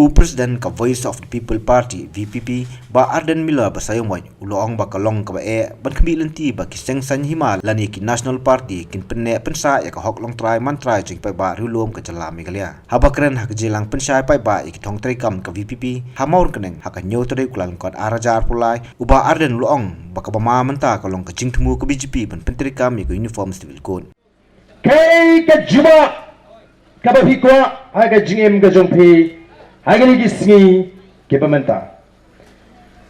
Presiden ka Voice of the People Party VPP ba Arden Miller ba sayamwan uloong ba kalong ka ba ban kamilanti ba kiseng san himal lani ki National Party kin penne pensa ya ka hoklong try man try jing pa ba rulom ka jalami galia habakren hak jelang pensa pa ba ikitong try kam ka VPP hamaur keneng hak nyo try kulan kot arajar pulai uba Arden uloong ba ka ba mamanta kalong ka jing temu ka BJP ban pentri kam ko uniform civil code kay ka juma ka ba hikwa aga jingem ga jongpi Hagani gisngi ke pemerintah.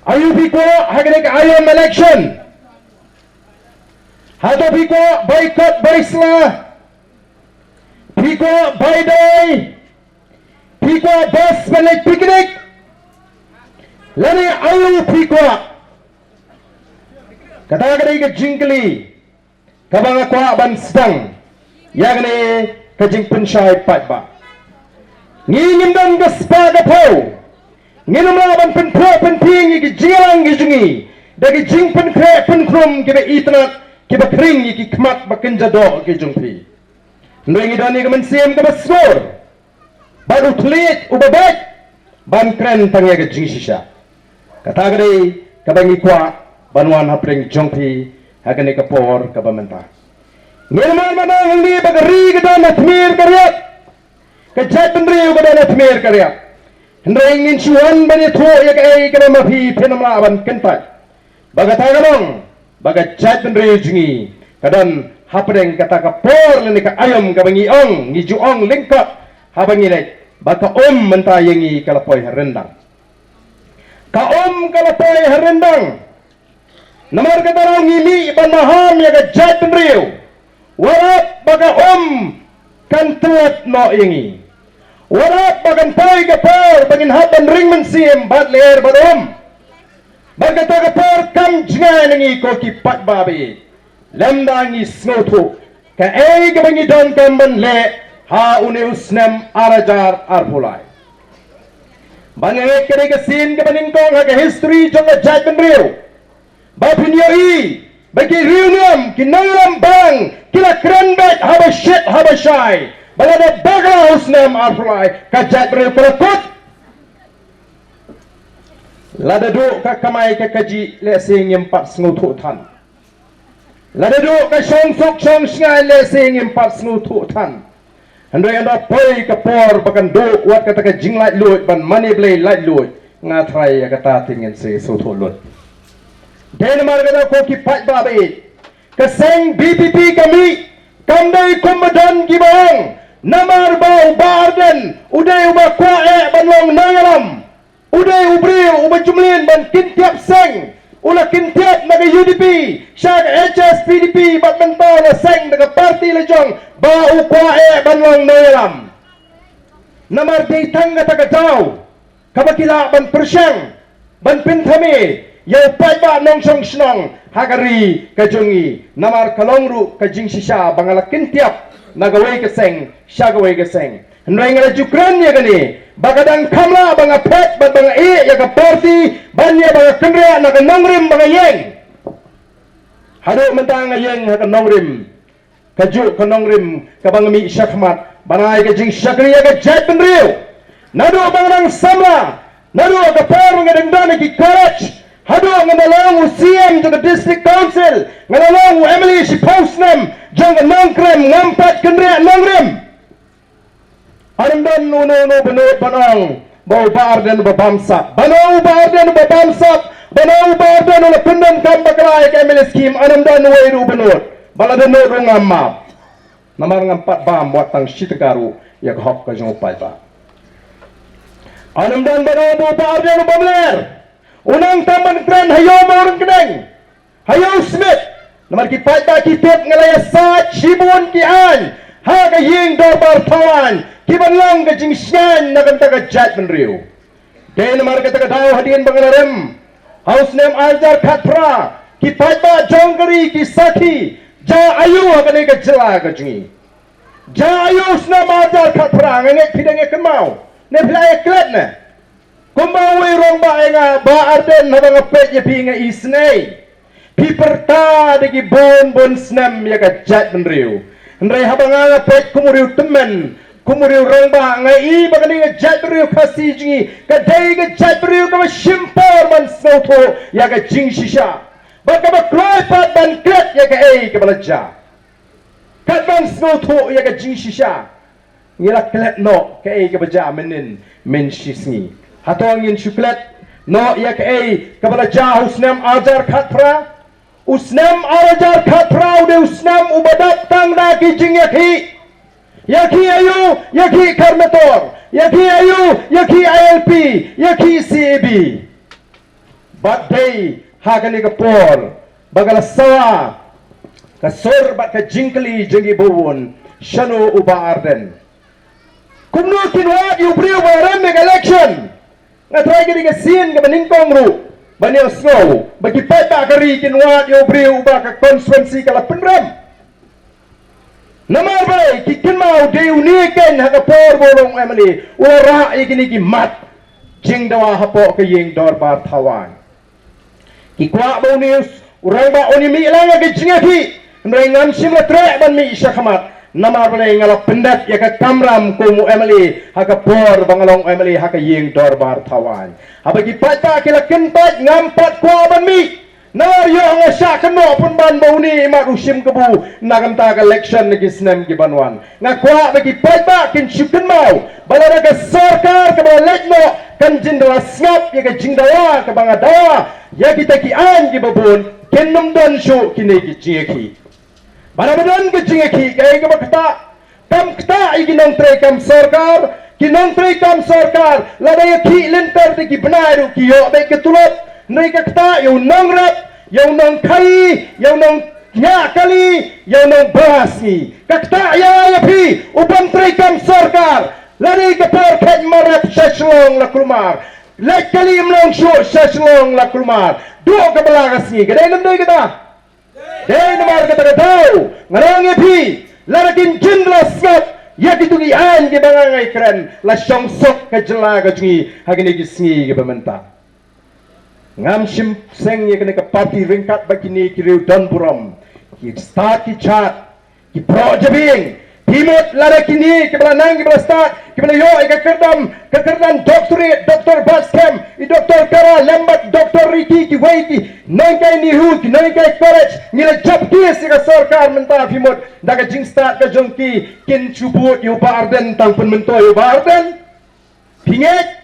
Ayu piko hagani ke ayam election. Hado piko boycott baisla. Piko by day. Piko bus balik piknik. Lani ayu piko. Kata hagani ke jingkli. Kabang akwa ban sedang. Yagani ke jing pensyai patba. Ngingin dan gespa gapo nginum laban penpro penting gi jilang gi jungi dagi jing penkre penkrum gi be itnat gi be kring gi kmat bakin jado gi jungpi ndoingi dani gi mensiem gi basor baru tlit ubabat ban kren tangya gi jing shisha kata gade kabangi kwa banwan hapring jungpi hagane kapor kabamenta nginum manang ngi bagari gi dan atmir karyat kejat pendiriu ke dalam Khmer karya. Hendra ingin cuan bani tua ya ke kena mafi penamla aban kentat. Baga tagalong, baga jat pendiriu jungi. Kadan hapeng kata kapor leni ka ayam ka bangi ong, ngi juong lingkap habangi lek. Baga mentayengi kalapoi rendang. Ka kalapoi rendang. Namar kata orang ngili banaham ya ke jat pendiriu. Warap baga kan telat no yengi. Warap bagan pay kapor bangin haban ring mensiem bat leer badom. Bagata kapor kam jnga nengi ko ki pat babi. Lemdangi snotu ka ka bangi don kamban le ha une usnem arajar arpulai. Bangai kere ka sin ka baning kong ha ka history jong ka jat benriu. Bapinyo bagi reunion kinanglam bang kila krenbet haba shit haba shy. Balada bagaus nam arfly kajat berkelakut. Lada duk ka kamai ka kaji lesing empat sengutuk tan. Lada duk ka song sngai lesing empat sengutuk tan. Andai anda poi ka por bakan duk wat kata ka jing light lut ban money blay light lut ngatrai ya kata tingin se soto lut. Denmark kata ko ki pat babe. Kaseng BPP kami kamdai komadan gibang. Namar bau barden udai uba kwae banlong nangalam udai ubriu uba jumlin ban kintiap seng ula kintiap naga UDP syak HS PDP bat mentau na seng naga parti lejong bau kwae banlong nangalam namar day tangga taga tau kabakila ban persyang ban pintami yau paiba nong song snong hagari kajungi namar kalongru kajing sisa bangala kintiap nagaway keseng, syagaway keseng. Hendai ngala jukran ya kani. Bagadang kamla banga pet, banga ya ka party, banya banga kendria naga nongrim banga yeng. Haduk mentang yeng haka nongrim. Kajuk ka nongrim ka banga mi syakmat, bangai ka jing syakri ya ka jat pendriu. Nadu banga nang samla, nadu ka par ngadang dana ki courage. Hado ngadalang UCM to the district council, ngadalang Emily si postnam, jang nongkrem ngampat kendria nongrem. Arimdan uno benut banang, bau barden babamsap, banau barden babamsap, banau barden uno pendam kambaklai ke Emily scheme, arimdan wairu benut, baladan nurung ngamap. Namar ngampat bam watang shitagaru yak hok ka jong paiba. Arimdan banau barden babler. Unang taman kran hayo maurang keneng hayo Smith namar ki pata ki tip ngalaya sat shibun ki an ha ka ying dorbar tawan ki banlang ka jing syan na kanta ka jat benriu kaya namar ka taga hadian bangalarem house name aljar khatpra ki pata jongkari ki saki ja ayu ha ka jela ka jingi ja ayu snam aljar khatpra ngene pidang kemau ne playa klet ne kumbawi rong ba nga ba arden habang apet ya pinga isnay piperta dagi bon snam ya ka jat benriu ndray habang apet kumuriu temen kumuriu rangba ngai bagani ngejat beriu kasi jingi kadai ngejat beriu kama shimpor man soto ya ga jing shisha baka ba kloi pat ban kret ya ga ei ka balaja kat ban soto ya ga jing shisha ngila klet no ka ei ka baja menin men shisngi hatong yin shuklet no ya ka ei ka balaja usnam ajar khatra usnam ajar khatra ude usnam ubadat tang da ki jing yaki ayu, yaki karmator, yaki ayu, yaki ILP, yaki CAB. But they hagani kapor, bagala sawa, kasor bat ka jingkali jengi buwon, shano uba arden. Kumno kinwa yu briu waram meg election. Ngatray gini ka sin ka maningkong ru, banil snow, bagi peta kari kinwa yu briu uba ka constituency kala penram. Namar bay kikin mau de uniken ha kapor bolong emali ora igini ki mat jing dawa hapo ke yeng dor bar thawan ki kwa bo news urang ba oni mi langa ke jingaki ngam sim la tre ban mi shakhamat namar bay ngala pendat ya ka kamram ko mu emali ha kapor bangalong emali ha ka yeng dor bar thawan habagi pata ke la kenpat ngam pat kwa ban mi Nar yo nga sya kano pun ban bau ni mak usim kebu nakam ta election lagi senem ki banwan nga kwa bagi paiba kin syuken mau balada ke sarkar ke balekno kan jindawa ngap ya ke jindawa ke bangadawa ya kita ki an ki babun kin num don shu kini ki jeki bana badan ke jeki ke bakta kam kta iginong tre kam sarkar kinong tre kam sarkar lada ya ki lenter ki benaru ki yo be ke tulot Nai kata yang nong rap, yang nong kai, yang nong nyakali, yang nong bahasi. Kata ya pi, upam trikam sarkar. Lari kapor kat marap seslong la kulmar. Lek kali mlong shu seslong la kulmar. Dua kebelagas ni. Kadai nam dai kata. Dai namar kata kau. Ngarang ya pi, larakin jindla skap. Ya ditugi an ke bangangai keren. La syong sok ke jelaga jungi. Hagini gisngi ke pementah. Ngam sim seng ye kene ka parti ringkat bakini kiriu don buram ki start ki chat ki pro jabing timut lara kini ke bala nang ki bala start ki bala yo ke kerdam doctorate doktor baskem I doktor kara lembat doktor riki ki waiti nang kai ni hu ki nang kai college ngila job ki se ka sarkar menta fimut daga jing start ka jongki kin chubut yu barden tang pun mento yu barden pinget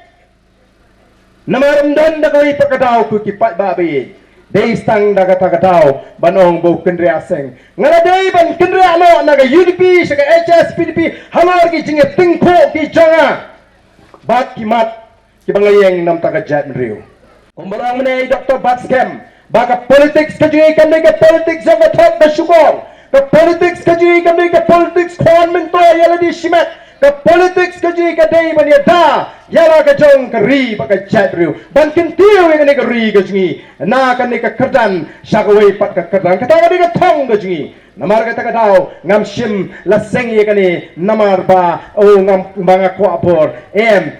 Namaram dan dagai pakadau ku kipat babi. Dei stang daga takadau banong bau kendria seng. Ngala dei ban kendria lo naga UDP sega HS PDP hamar ki jinge tingko ki janga. Bat kimat ki bangayeng nam takajat mriu. Kumbarang menai Dr. Batskem baka politics ka jinge kan ka politics ang thok da syukor. Ka politics ka jinge kan ka politics kwan mento yala di simat. Ka politics ka jinge ka dei ban da yala ka jong ka ri baka chat riu ban kintiu ka ni ka ri ka jingi na ka ni ka kerdan syakawai pat ka kerdan ka ta ka thong ka jingi namar ka ta ka dau ngam sim la seng ye ka ni namar ba o ngam banga ko apor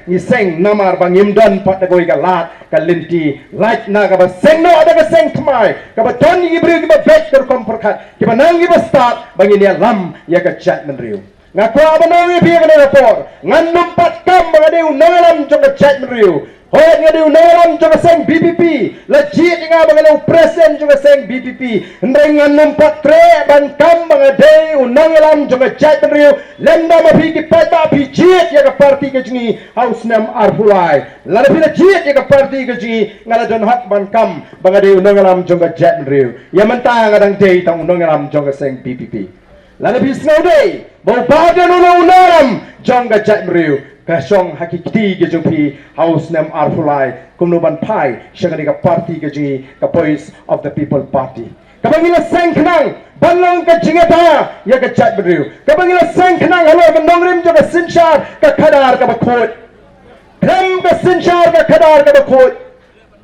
ni seng namar ba ngimdan pat ka goi ka lat ka linti light na ka ba seng no ada ka seng tmai ka ba ton ni bri ka ba bet ka kom perkat ki ba nang ki ba start bangin ya lam ya ka chat men riu Ngaku apa nangi biar kena rapor. Ngan numpat kam bagi dia undangan jom chat meriu. Hoyat ngadi undangan jom seng BPP. Legit ingat bagi dia present jom seng BPP. Ngan numpat tre ban kam bagi dia undangan jom chat meriu. Lenda mapi kipat mapi jit ya ke parti ke jengi haus nam arfulai. Lalu bila jit ya ke parti ke jengi ngala jon hak ban kam bagi dia undangan jom chat meriu. Ya mentang adang dia tang undangan jom seng BPP. Lalu bisnau deh, bau badan unaram jong gajat meriu, kasong hakikti ke jumpi haus nam arfulai, kumnuban pai, syagani ka parti ke jingi ka voice of the people party. Kabangila seng kenang, balang ka jingata ya gajat meriu. Kabangila seng kenang halo menongrim jong ka sinshar ka kadar ka bakut. Kram ka sinshar ka kadar ka bakut.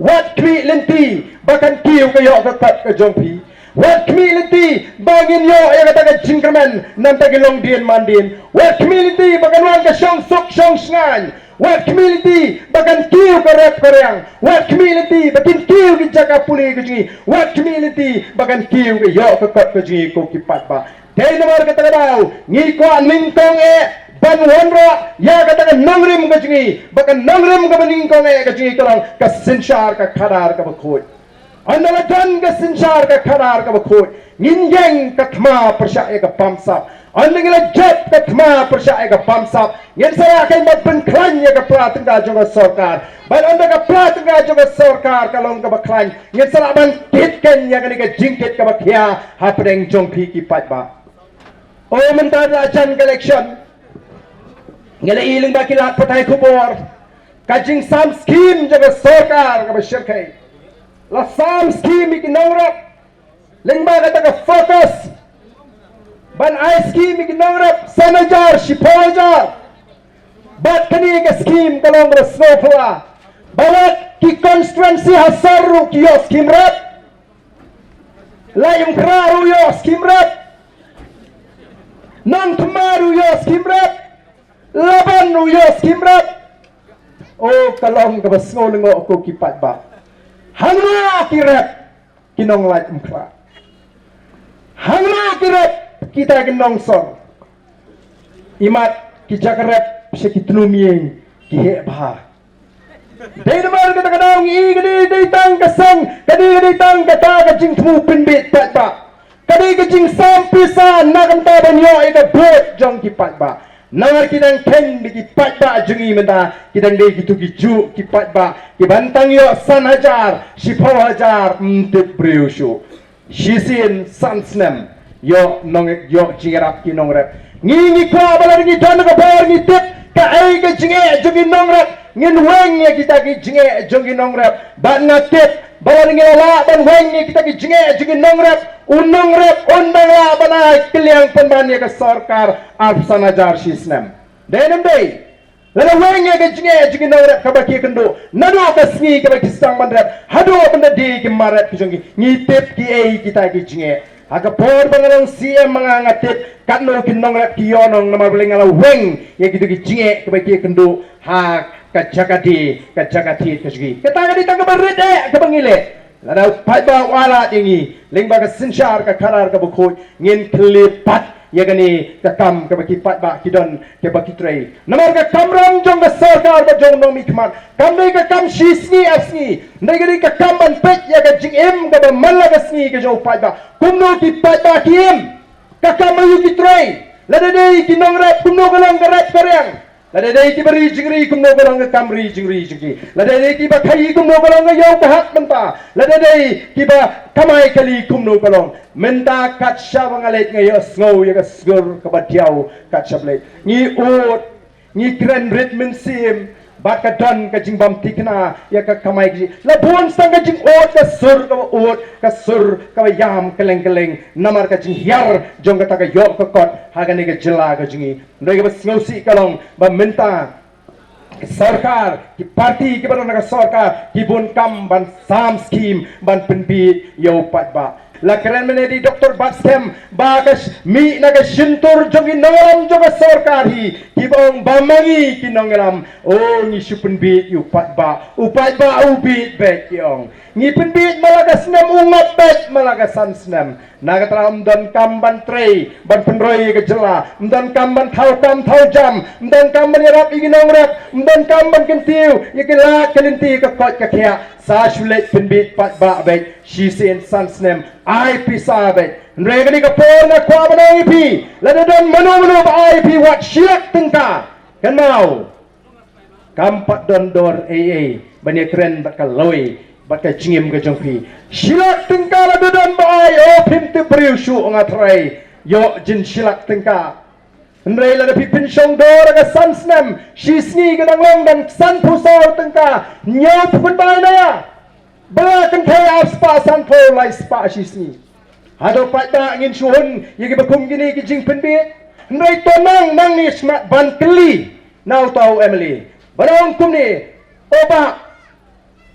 Wat kwi lenti, bahkan kiu ka yok ka tat ka jongpi. Wat community bangin yo yang kata jingkerman nanti gelong dian mandin. Wat community bagan wan ke syong sok syong sngan. Wat community bagan kiu ke rap koreang. Wat community bagan kiu ke jaga puli ke jingi. Wat community bagan kiu ke yo ke kot ke jingi ko kipat ba. Dai nomor kata kadau ngikuan lingkong ban wanra ya kata nangrim ka jingi bakan nangrim ka baling ko ngai ka jingi kalang ka sinshar ka khadar ka bakhoi andala dan ka sinshar ka khadar ka bakhoi nginjeng ka thma persya ka pamsap andingla jet ka thma persya ka pamsap ngin saya kai mat pen klan ya ka pratang ka jonga sarkar ban anda ka pratang ka jonga sarkar ka long ka baklan ngin saya ban kit kan ya ka jingkit ka bakhya hapdeng jong phi ki patba o mentara ajan collection ngela iling ba kilat patay kubor kajing sam scheme jaga sarkar ka bashirkai la sam scheme ikinawrak lingba kata ka focus ban ai scheme ikinawrak sanajar shipojar bat kani ka scheme kalong rasnofla balat ki constituency hasaru ki yo scheme rap la yung kraru yo scheme rap non tumaru yo scheme rap laban yo scheme rap oh kalong ka basngol ngo ko kipat ba hangna kirap kinong light mkra hangna kirap kita kinong sor imat kijakarap sekitnumiyeng kihe bah dai namar kata kadang i gadi dai tang kasang kadi tang kata ka jing thu pinbit pat ba kadi ka jing sampisa nakam ta ban yo ida bot jong kipat ba nangar kidang ken di kipat ba jungi menda kidang dei gitu giju kipat ba kibantang yo san hajar shipau hajar mtip briushu shisin sansnem yo nong yo jingarap ki nong rap ngi kwa balar ngi don ka bar ngi tip ka ai ka jinge jungi nong rap ngin weng ya kita ki jinge jungi nong rap ban ngatit balar ngi la ban weng ya kita ki jinge jungi nong rap unong rap undang la bana kiliang penban ya ka sarkar afsan hajar shisnem denem dei lala weng ya ka jinge jungi nong rap ka baki kendo nado ka sngi ka baki sang ban rap hado banda di ki marat ki jungi ngi tip ki ai kita ki jinge aga por bangarang CM mga ngatit kanno kinong rap ki yonong na mabaling ala weng ya gitu ki jinge ka baki kendo ha kajakati kajgi kata di tangga berede ke bangile lada paiba wala tingi lingba ka sinshar ka karar ka bukhoi ngin klipat ya gani ka kam ka baki patba kidon ke baki trei namar ka kamram jong ka sarkar ba jong nomi kman kam dei ka kam shisni asni dei gani ka kam ban pet ya ka jing em ka ba malla ka sni ka jong patba kumno ki patba kim ka kam ayu ki trei lada dei kinong rap kumno ka lang ka rap karyang lada dei ki bari jingri kumno ka lang ka kamri jingri jingi lada dei ki ba khai kumno ka lang ka yaw ka hat menta lada dei ki ba kamai kali kumno ka lang menta kat sha bangalet ngayo snow ya ka sgur ka batiaw kat shablet ngi ot ngi kren ritmen sim bat ka don ka jing bam tikna ya ka kamai ki la bon sang ka jing ot ka sur ka yam keleng namar ka jing yar jong ka ta ka yo ka kot ha ga ne ka jila ka jingi ndai ka snow si kalong ba menta sarkar ki parti ki barang ka sarkar ki bon kam ban sam scheme ban penbi yo pat ba la keren menedi Dr. Baskem bagas mi naga shintur jongi nongalam joga sarkar hi kibong bamangi kinongalam oh ni supun bit upat ba ubit bet yong ni penbit malagas nam ungat bet malagasan snam naga tram dan kamban trei ban penroi ke jela dan kamban thau jam dan kamban yarap iginong rap dan kamban kentiu yikila kelinti ka kot ka kya sa shulet penbit pat ba bet shisin sansnem ai pisa bet regani ka por na kwa ba IP lada don manu ba IP wat shilak tingka kan mau kampat don dor AA bani keren bakal loi bakal jingim ke jongpi shilak tingka lada don ba ai o pimte briushu ngatrai yo jin shilak tingka Nrei lada pipin shong dor aga sansnem shisni gadang long dan san pusau tingka nyau pukun bai na ya ba kan kaya spa san po lai spa shisni hado patda ngin shuhun yagi bakum gini ki jing penbit nrei tonang nang ni smat ban keli nau tau Emily barong kum ni oba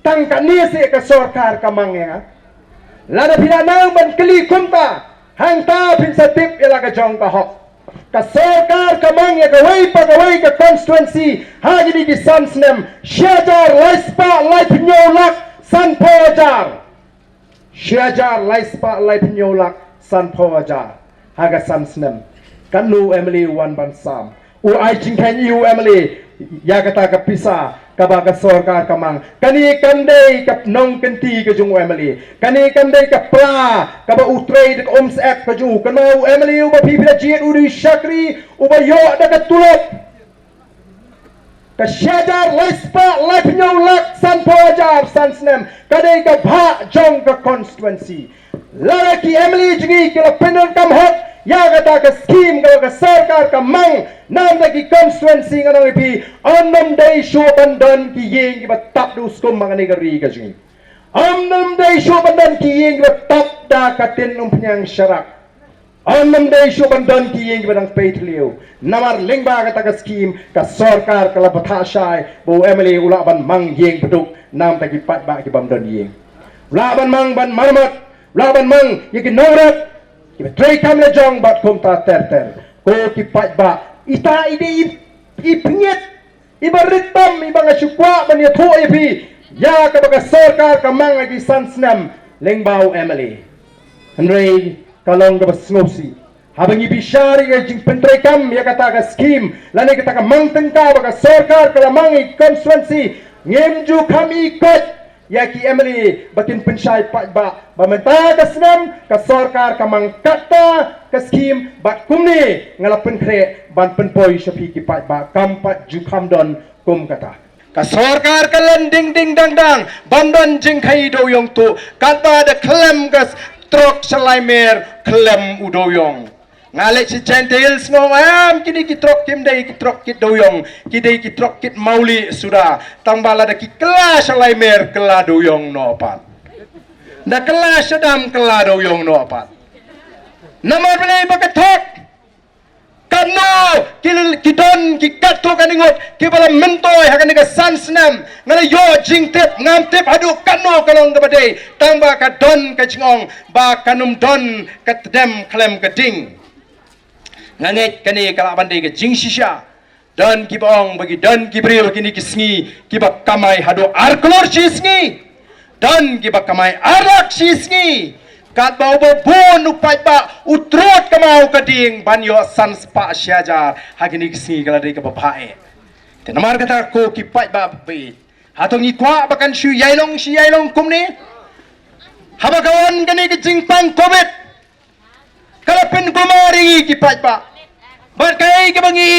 tangka ni se ka sarkar kamang ya lada pinanang ban keli kumta hang ta pin satip ila ka jong ka hok ka sarkar kamang ya gawai ka constituency hagi di ki sansnem syajar lai spa lai pinyolak san pojar syajar lai spa lai pinyolak san pojar haga sansnem kanu Emily wan ban sam ai jingkan iu emily ya kata ke pisa kabaga sorkar kamang kani kandai kap nong kenti ke jung emily kani kandai kap pra kaba utrei de oms ek ke ju kanau emily uba pipila jiet uri syakri uba yo da ke tulop ka syajar lespa lepnyau lak san pojar san snem kadai ka bha jong ka constituency lalaki emily jingi ke pendon kam hot ya kata ke scheme ke sarkar ka mang nam lagi constituency nganong ipi onnom dei show bandan ki yeng ki batap du skum mang negeri ka jingi onnom dei show bandan ki yeng ki batap da katin umpenyang syarak onnom dei show bandan ki yeng ki badang petlio namar lengba kata ke scheme ka sarkar ka labatha shai bo emily ula ban mang yeng beduk nam tagi pat ba ki bamdan yeng ula ban mang ban marmat ula ban mang ye ki norat kita try kamera jong bat kumta ter ko kipat ba ita ide ipnyet ibaritam ibang asukwa ban ya tho ipi ya ka baga sarkar ka mang agi sansnam lengbau emily henry kalong ka basnosi habang ibishari ga jing pentray kam ya kata ka scheme lani kata ka mang tengka baga sarkar ka mangi constituency ngemju kami ikut ya ki emily bakin pensyai pat ba bamenta ka senam ka sarkar ka mangkata ka scheme bat kumni ngalapen kre ban penpoi shapi ki pat ba kampat ju kamdon kum kata ka sarkar ka landing ding dang dang bandon jing khai do yong tu kat ba de klem gas trok salaimer klem udoyong ngalek si gentil ngom am kini ki trok kim dei ki trok kit doyong ki dei ki trok kit mauli sudah tang bala da ki kelas laimer kela doyong no pat da kelas sedam kela doyong no pat nama beli bakatok kano ki don ki kato kaningot ki bala mentoy hakan ga sansnam ngala yo jingtep ngamtep adu kano kalong da badai tang ba ka don ka jingong ba kanum don ka tedem klem ka ding nganet kani kala bandai ke jing shisha dan ki bong bagi dan ki bril kini ki sngi ki bak kamai hado arklor si sngi dan ki bak kamai arak si sngi kat bau bon upai ba utrot kamau kading banyo sans pa syajar hagini ki sngi kala dei ka bapae tenamar kata ko ki pai ba be hatong ni kwa bakan shu yailong kumni habagawan kani ki jingpang covid kalapin kumari ki pat ba berkai ke bangi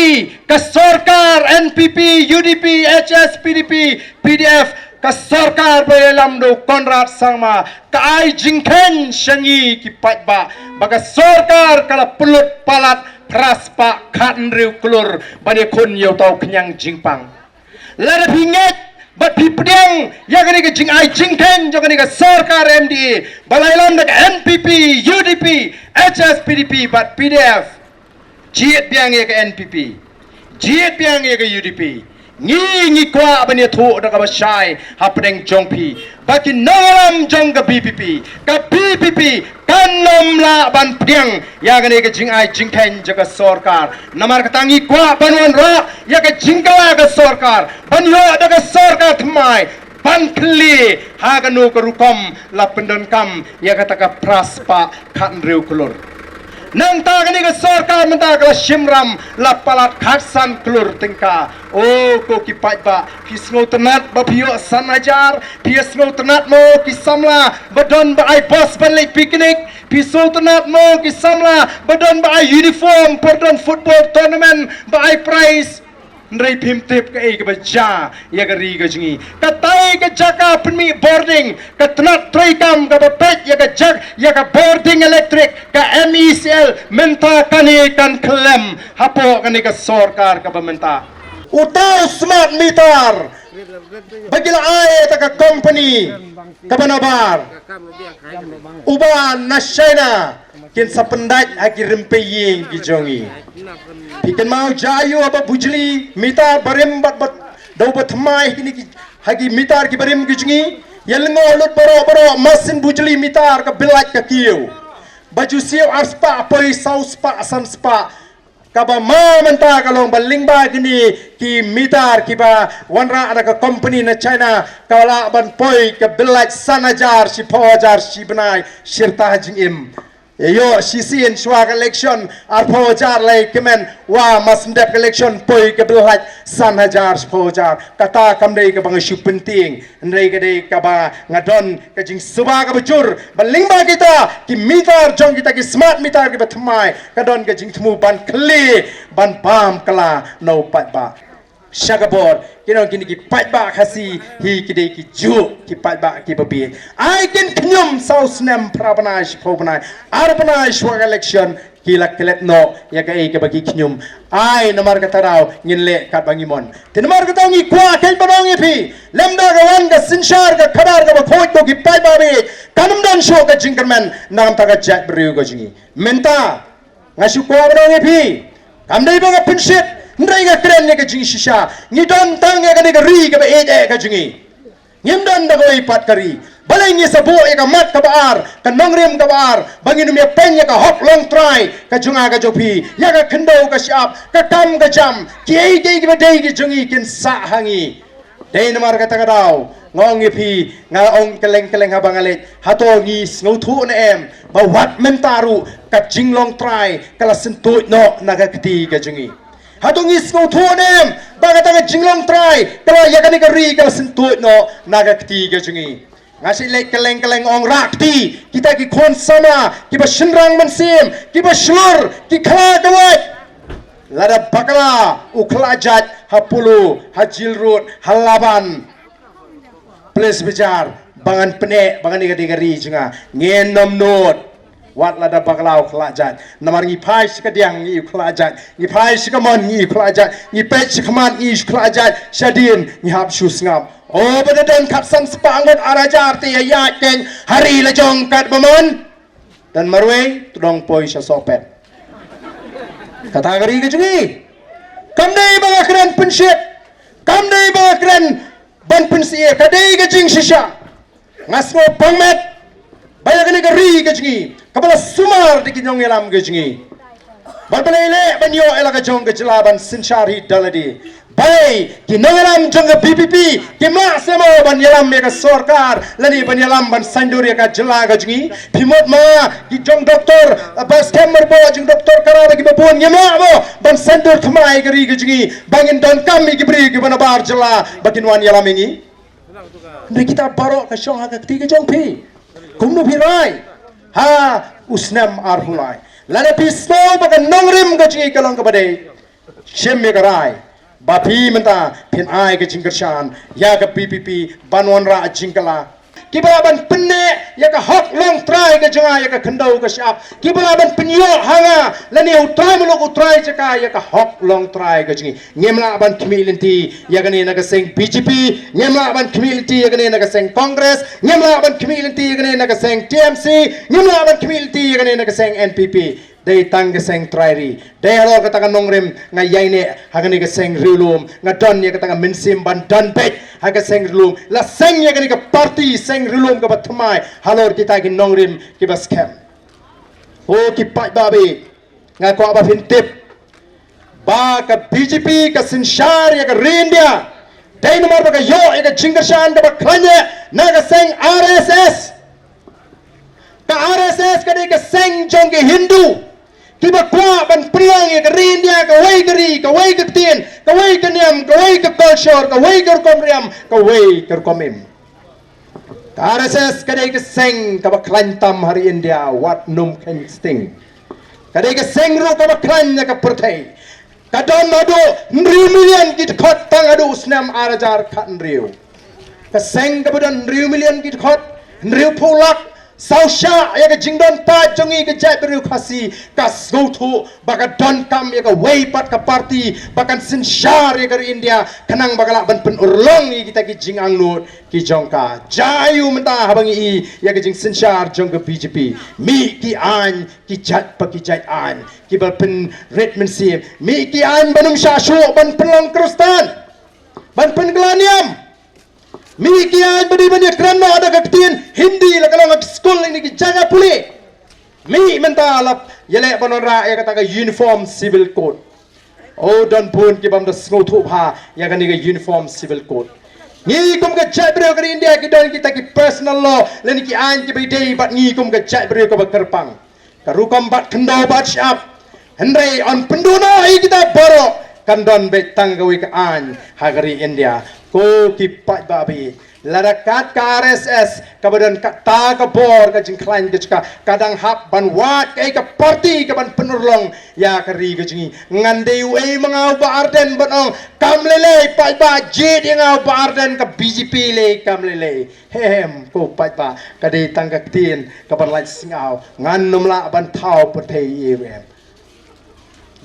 ke sarkar NPP UDP HS PDP PDF ke sarkar dalam do Konrad Sangma ke ai jingken syangi ki pat ba baga sarkar kala pelut palat praspa kan riu kelur bani kun yo tau kenyang jingpang lada pinget bat pipdeng ya kani ke jing ai jingken jo kani ke sarkar MDA balailam dak NPP UDP HS PDP bat PDF jiet biang ye ke NPP jiet biang ye ke UDP ngi kwa bani thu dak ba shai hapdeng jongpi baki nalam jong ke BPP ka BPP kanom la ban pdeng ya kani ke jing ai jingken jo ke sarkar namar katangi kwa banwan ra ya ke jingkala ke sarkar banyo dak ke sarkar thmai ban kli haganu ke rukom la pendon kam ya kata ka praspa kan riu kulur nang ta kani ke sarkar menta ka shimram la palat khatsan kulur tingka oh ko ki pai ba pisngo tenat ba pio sanajar pisngo tenat mo ki samla badon ba ai bos balik piknik pisngo tenat mo ki samla badon ba ai uniform perdon football tournament ba ai prize Nrai pimtip ke ke baca ya gari ke jingi katai ke jaka penmi boarding ke tenat traikam ke bepet ya ke jak ya ke boarding elektrik ke MECL menta kani kan klem hapo kani ke sarkar ke bementa utau smart meter bagila ai ta ke company ke banabar uban nasyana kin sapendaj agi rempeying ki jongi ikan mau jayu apa bujli mitar barim bat dau bat mai kini hagi mitar ki barim gijngi yelengo lut boro mesin bujli mitar ka belat ka kiu baju siu arspa poi sauspa sanspa kaba ma menta kalong baling ba kini ki mitar ki ba wanra ada ka company na China kala ban poi ka belat sanajar si pawajar si benai sirta jing im Yo sisiin swag election arpo jar lay kemen wa mas ndep election poi ke belhat san hajar spo jar kata kamdei ke bang isu penting ndai ke dei ka ba ngadon ke jing suba ka bujur baling ba kita ki mitar jong kita ki smart mitar ke batmai kadon ke jing temu ban kli ban bam kala no pat ba Shagabor, kini ki pat ba khasi hi kidei ki ju ki pat ba ki babi. I can knyum south nem prabanaj pobanaj arbanaj wag election kilak kelet no ya ka ke bagi knyum. I namar kata raw nginle kat bangimon. Tinamar kata ngi kwa kai barong pi. Lemda ga wan ga sinshar ga khabar ga khoi to ki pat ba be. Kanum dan show ga jingerman nam ta ga jat bru ga jingi. Menta ngasu kwa barong pi. Kamdai ba ga pinshit ndai ga kren ne ga jing shisha ni don tang ga ne ga ri ga e ga jingi ngim don da goi pat kari balai ni sabo e ga mat ka bar ka nongrem ka bar bangin me pen ka hok long try ka junga ga jopi ya ga khndo ka shap ka kam ga jam ki e ga dei ga jingi kin sa hangi dei namar ka ta ga daw ngong e pi nga ong keleng habang alet hato ngi ngau thu na em ba wat mentaru ka jing long try kala sentut no naga kti ga jingi Hatong isko tuanem baga tanga jinglong try kala yakani ka ri kala sentut no naga ketiga jungi ngasi lek keleng ong rakti kita ki kon sama ki ba shinrang mansim ki ba shlur ki khala kawat lada bakala uklajat hapulu hajil road halaban place bijar bangan pene bangan diga ri junga ngenom not wat lada bakalau kelajat namar ngi pai sikadiang ngi kelajat ngi pai sikamon ngi kelajat ngi pet sikaman ngi kelajat syadin ngi hap shus ngam oh bedadan kapsan sepangot arajar te ya keng hari lejong kat bamon dan marwe tudong poi sya sopet kata gari ke jungi kamdai banga keren pensyet kamdai banga keren ban pensie kadai ke jing shisha ngasmo pangmet Banyak ni gari kejingi, kepala sumar di kinyong elam kejingi. Balbalele banyo elaka jong kejelaban sinshari daladi. Baik, kinyong elam jong ke BPP, kimak semo ban yelam mega sorkar, lani ban yelam ban sanduri ka jela kejingi. Pimot ma ki jong doktor, bas kemer bo jong doktor kara bagi babun yemak bo ban sandur thmai gari kejingi. Bangin don kami kibri ki ban bar jela bakin wan yelam ini. Ndai kita barok ka shong ha ka ketiga jong pi. Kumno pirai ha usnam arhulai lada pistol bagan nongrim gaji kalong kabade shemme garai bapi menta pin ai gajing kershan ya ka PPP banwan ra jingkala kibaban penne ya ka hok long try ka janga ya ka khandau ka shap kibaban penyo hanga lani utrai mulok utrai jaka ya ka hok long try ka jingi ngemla ban community ya ka ne na ka seng BJP ngemla ban community ya ka ne na ka seng Congress ngemla ban community ya ka ne na ka seng TMC ngemla ban community ya ka ne na ka seng NPP dei tang ke seng trairi dei halo ka tanga nongrim nga yaine hagani ke seng rilum nga don ya ka tanga minsim ban don bet haga seng rilum la seng ya ka party seng rilum ka batmai halor kita ki nongrim ki baskem ho ki pat babe nga ko aba fintip ba ka BJP ka sinshar ya ka rindia dei nomor ba ka yo ya ka jingashan ka baklanya na ka seng RSS ka dei ka seng jong ke Hindu Kiba kwa ban priang ya kerin dia ka wei geri ka wei ketien ka wei kenyam ka wei ke culture ka wei ker komriam ka wei ker komim RSS kadai ke seng ka baklantam hari India wat num ken sting kadai ke seng ro ka baklan ka pertai kadon ado million kit khot tang ado usnam arajar khat riu ka seng ka bodon million kit khot riu pulak Sausha ya ke jingdon pa jongi ke jai beriu khasi kas go thu baka don kam ya ke wei pat ka party bakan sinshar ya ke India kanang bakala ban pen urlong ni kita ki jing angnut ki jongka jayu menta habangi i ya ke jing sinshar jong ke BJP mi ki an ki jat pa ki jat an ki bal pen red mensim mi ki an banum shashu ban penlong krustan ban pen glaniam Mikian beri banyak kerana ada ketin Hindi lah kalau ngak sekolah ini jaga pulih. Mi mentalap yelek panora ya kata uniform civil code. Oh dan pun kibam dah sengutup ha ya kan ini uniform civil code. Ni kum ke jat beri ke India kita kita ki personal law lain ki an ki beri day bat ni kum ke jat beri ke berkerpang. karukam bat kendo bat syap hendai on penduna kita borok kandon betang gawi ke an hagari India ko kipat babi larakat ka RSS kabadan kata ka bor ka jingklain ke kadang hap ban wat kai ka parti ka ban penurlong ya kari ke jingi ngandei we mangau ba arden banong kamlele pai ba jid ngau ba arden ka BJP le kamlele hem ko pai ba ka de tang ka tin ka ban lai singau ngan numla ban thau patei em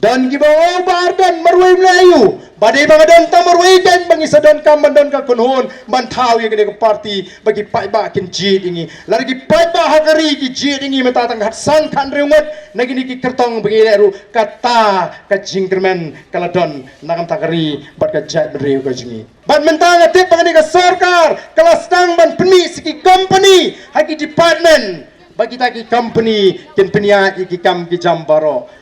dan gibaw bardan marway Melayu badai bangadan ta marway dan bangisadan kam bandan ka kunhon bantaw ya ke parti bagi pai ba kin jid ingi lagi pai ba hagari ki jid ingi metatang hatsan kan reumot nagini ki kertong bagi leru kata ka jingkermen kaladon nakam takari bat ka jat beriu ka jingi ban mentang atip bangani ka sarkar kelas tang ban peni siki company haki department bagi taki company kin penia iki kam ki jambaro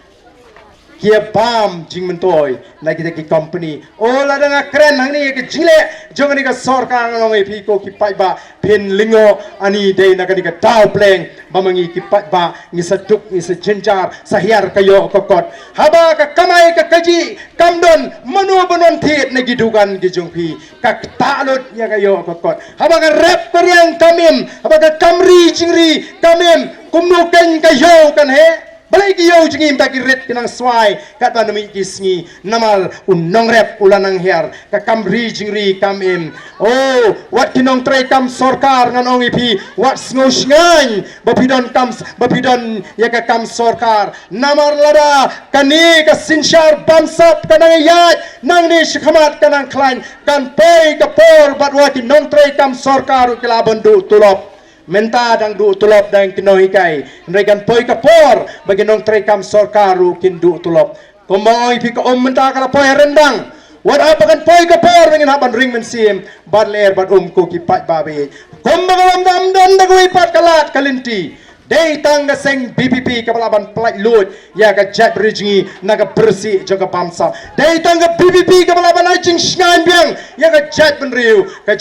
kia bam jing mentoy lagi taki company oh lada nga keren hang ni ke jile jong ni ka sarkar ngong pi ko ki pai ba pin lingo ani dei na ka ni ka daw pleng bamangi ki pai ba ni saduk ni sejenjar sahiar kayo kokot haba ka kamai ka kaji kamdon manu banon thiet na gidukan gi jong pi ka talut ya kayo kokot haba ka rap koryang kamim haba ka kamri jingri kamim kumnu ken kayo kan he balai kiyo jingim bagi red kinang swai kata nami kisngi namal unong rep ulanang her ka kamri jingri kamim oh wat kinong tray kam sarkar ngan ong ipi wat sngosh ngan bapidon ya ka kam sarkar namar lada kani ka sinshar bansap kanang yat nang ni shikhamat kanang klain kan pay ka por bat wat kinong tray kam sarkar ukilabon du tulop menta dang du tulop dang kinohikai regan poi kapor bagi nong trekam sarkaru kin du tulop komoi pi ko menta kala poi rendang wat apa kan poi kapor ngin haban ring mensim bad ler bad ko ki pat babe kombangalam dam dan dagui pat kalat kalinti dei tangga seng BPP kapalaban pelak lut ya ka jet bridge naga bersih jaga bangsa dei tangga BPP kapalaban ajing sngan biang ya ka jet benriu ka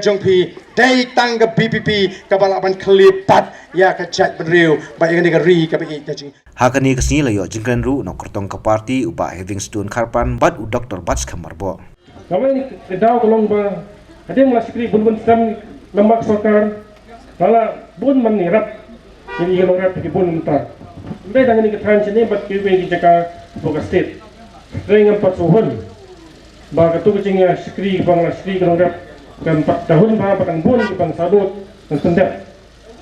jong pi dei tangga BPP kapalaban kelipat ya ka jet benriu ba yang ni ka ri ka bi ka jing hakani kasni layo jingkran ru no kortong ka parti upa having stone karpan bat u Dr. Bats kamarbo kami kedaw kolong ba adem la sikri bun sam lambak sarkar lala bun manirap jadi kalau rap di pun mentar. Mereka dengan ini transit ni buat kiri di Jakarta Boga State. Dengan 4 tahun, bahagia tu kecingnya skri bangla skri kalau rap kan 4 tahun bahagia kan pun di bang sadut dan pendek.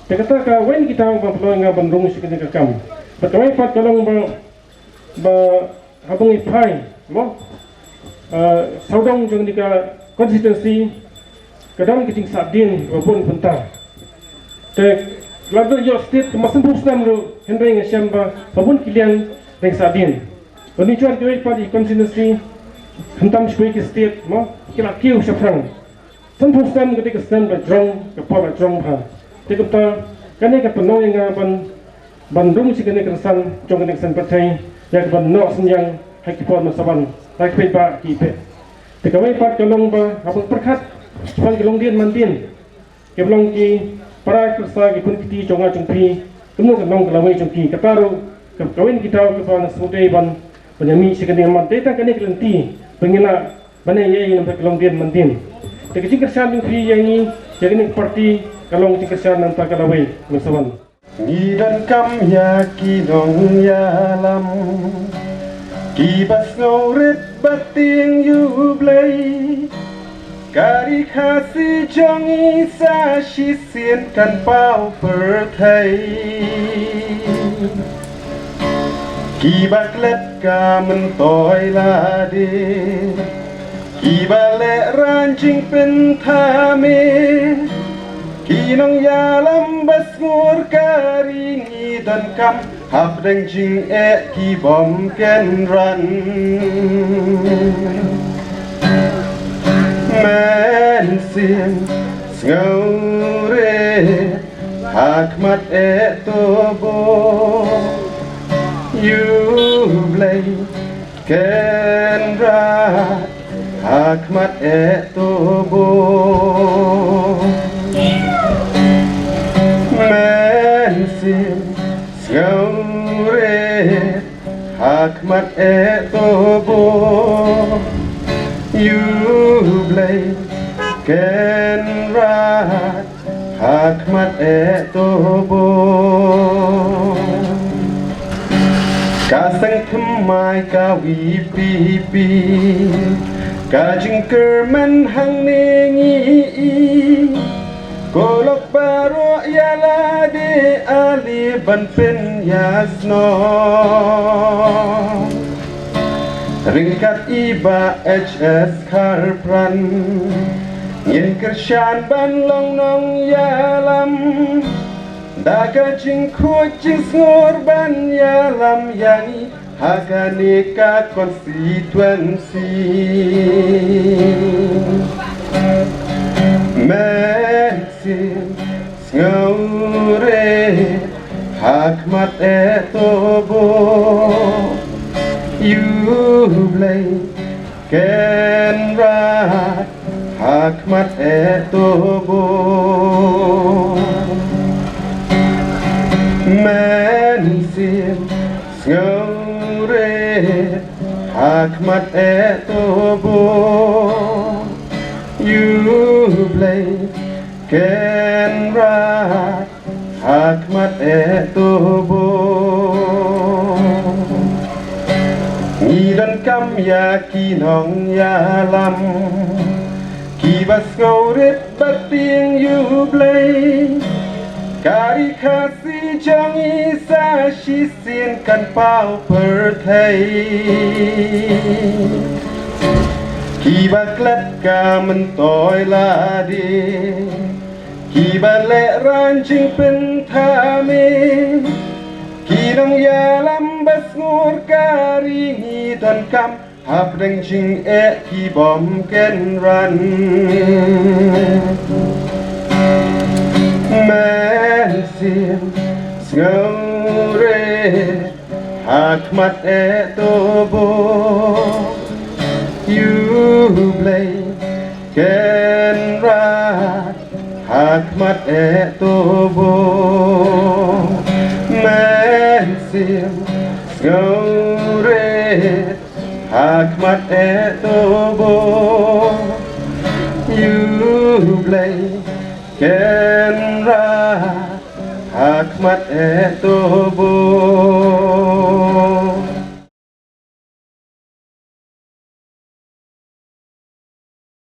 Terkata kawan kita bang peluang dengan bandung sikit kekam. Betul apa kalau ba habang ipai, mo saudong jangan dika konsistensi kadang kecing sabdin walaupun bentar. Lalu yo state masih pusam ro hendai ngasamba babun kilian reng sabin. Oni chuan koi party constituency hentam shkoi ke state mo kila kiu shafrang. San pusam ketika stand ba jong ke pa jong ha. Tekta kane ka pano nga bandung si kane kersan jong kane san patai ya ban no senyang hakipon masaban. Tak pe ba ki pe. Tekawai pat kalong ba habang perkat pang kalong dian mantin. Keblong ki para kersa ki pun kiti jonga jongpi kemu kenong kelawai jongki kataru kawin kita ke pan sudai ban penyami sekene man data kane kelenti pengina bane ye yang kelong dian mantin tekisi kersan jongpi yang ni jadi parti kalong kersan nanta kelawai mesawan ni dan kam ya ki dong ya lam ki bas ngoret bating yublai Kari kasih jongi sa sisian kan pau perthai Kibat let ka mentoi lade Kibale ranjing pentame Kinong yalam bas ngur karingi dan kam hap deng jing ki bom ken ran Mensim ngore hakmat etobo yublay kendra hakmat etobo mensim ngore Hakmat tobo Yublay Ken rat Hakmat tobo Kasang kemai kawi pipi Kajing kerman hang nengi Kolok baro yala de ali ban pen yasno Ringkat iba HS karpran Yin kershan ban long nong yalam Daga jing kucing ngorban yalam yani Haganeka konstituensi Meksin ngore Hakmat tobo Yublay ken rat Hakmat tobo Mensim ngore Hakmat tobo Yublay ken rat Hakmat tobo Ngidan kam ya kinong ya lam Kibas ngaurit bating yublay Kari kasi jang isa shisin kan pau perthai Kiba klet ka mentoy ladi Kiba le ranjing pentame Kinong yalam bas ngur kari ngidan kam Hap deng jing ki bom ken ran Mensim ngore Hakmat tobo Yublay ken rat Hakmat tobo Mensim ngore Hakmat tobo Yublay ken rat Hakmat tobo